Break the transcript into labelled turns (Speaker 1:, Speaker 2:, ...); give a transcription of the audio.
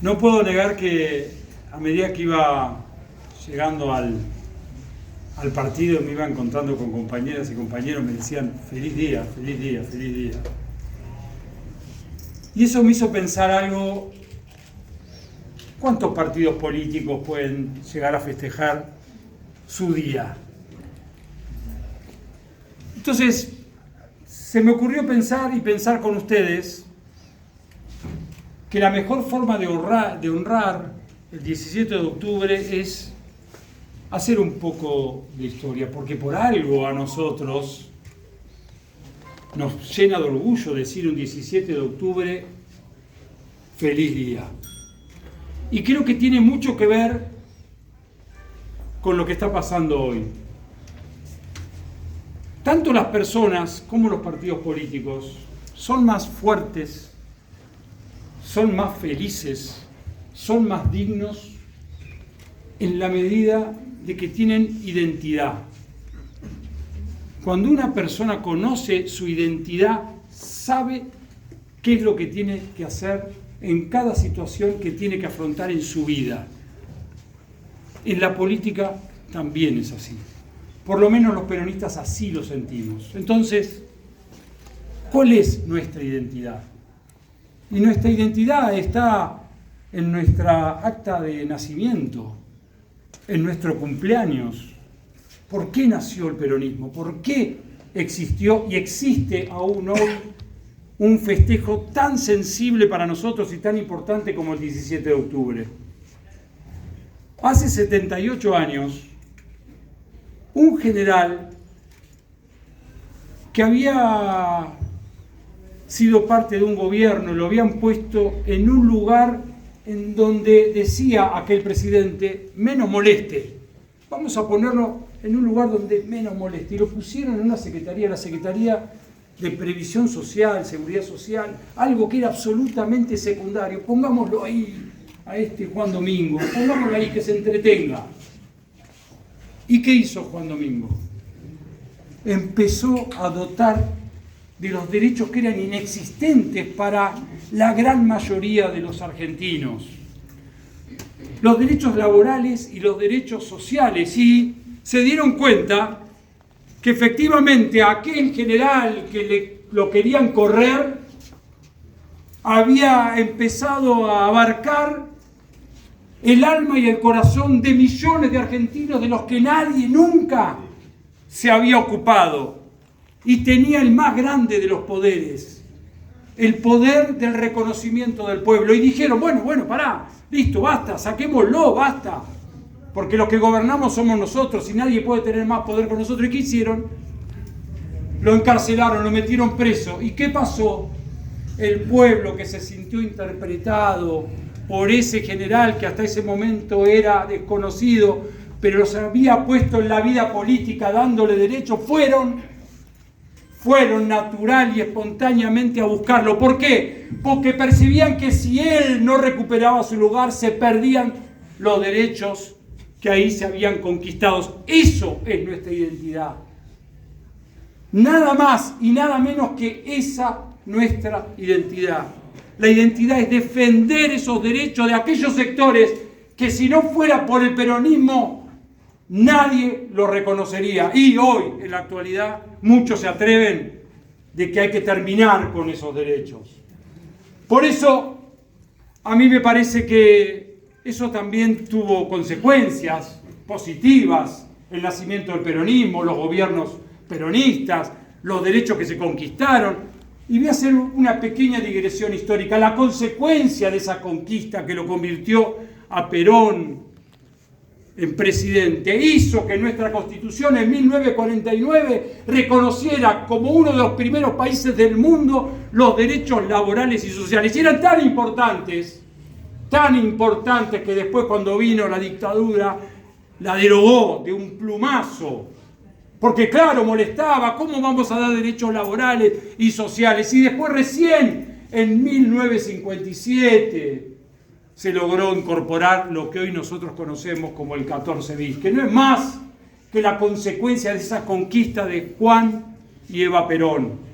Speaker 1: No puedo negar que a medida que iba llegando al partido me iba encontrando con compañeras y compañeros, me decían feliz día, feliz día, feliz día. Y eso me hizo pensar algo: ¿cuántos partidos políticos pueden llegar a festejar su día? Entonces, se me ocurrió pensar con ustedes que la mejor forma de honrar el 17 de octubre es hacer un poco de historia, porque por algo a nosotros nos llena de orgullo decir un 17 de octubre, feliz día. Y creo que tiene mucho que ver con lo que está pasando hoy. Tanto las personas como los partidos políticos son más fuertes, son más felices, son más dignos en la medida de que tienen identidad. Cuando una persona conoce su identidad, sabe qué es lo que tiene que hacer en cada situación que tiene que afrontar en su vida. En la política también es así. Por lo menos los peronistas así lo sentimos. Entonces, ¿cuál es nuestra identidad? Y nuestra identidad está en nuestra acta de nacimiento, en nuestro cumpleaños. ¿Por qué nació el peronismo? ¿Por qué existió y existe aún hoy un festejo tan sensible para nosotros y tan importante como el 17 de octubre? Hace 78 años, un general que había sido parte de un gobierno, lo habían puesto en un lugar en donde decía aquel presidente, menos moleste, vamos a ponerlo en un lugar donde menos moleste, y lo pusieron en una secretaría, la Secretaría de Previsión Social, Seguridad Social, algo que era absolutamente secundario. Pongámoslo ahí a este Juan Domingo, pongámoslo ahí que se entretenga. ¿Y qué hizo Juan Domingo? Empezó a dotar de los derechos que eran inexistentes para la gran mayoría de los argentinos. Los derechos laborales y los derechos sociales. Y se dieron cuenta que efectivamente aquel general que lo querían correr había empezado a abarcar el alma y el corazón de millones de argentinos de los que nadie nunca se había ocupado. Y tenía el más grande de los poderes, el poder del reconocimiento del pueblo. Y dijeron, bueno, pará, listo, basta, saquémoslo, basta. Porque los que gobernamos somos nosotros y nadie puede tener más poder con nosotros. ¿Y qué hicieron? Lo encarcelaron, lo metieron preso. ¿Y qué pasó? El pueblo que se sintió interpretado por ese general que hasta ese momento era desconocido, pero los había puesto en la vida política dándole derechos, fueron natural y espontáneamente a buscarlo. ¿Por qué? Porque percibían que si él no recuperaba su lugar, se perdían los derechos que ahí se habían conquistado. Eso es nuestra identidad. Nada más y nada menos que esa nuestra identidad. La identidad es defender esos derechos de aquellos sectores que si no fuera por el peronismo, nadie lo reconocería. Y hoy, en la actualidad, muchos se atreven de que hay que terminar con esos derechos. Por eso, a mí me parece que eso también tuvo consecuencias positivas. El nacimiento del peronismo, los gobiernos peronistas, los derechos que se conquistaron. Y voy a hacer una pequeña digresión histórica. La consecuencia de esa conquista que lo convirtió a Perón en presidente hizo que nuestra Constitución en 1949 reconociera como uno de los primeros países del mundo los derechos laborales y sociales. Y eran tan importantes que después, cuando vino la dictadura, la derogó de un plumazo. Porque claro, molestaba, ¿cómo vamos a dar derechos laborales y sociales? Y después recién, en 1957, se logró incorporar lo que hoy nosotros conocemos como el 14 bis, que no es más que la consecuencia de esa conquista de Juan y Eva Perón.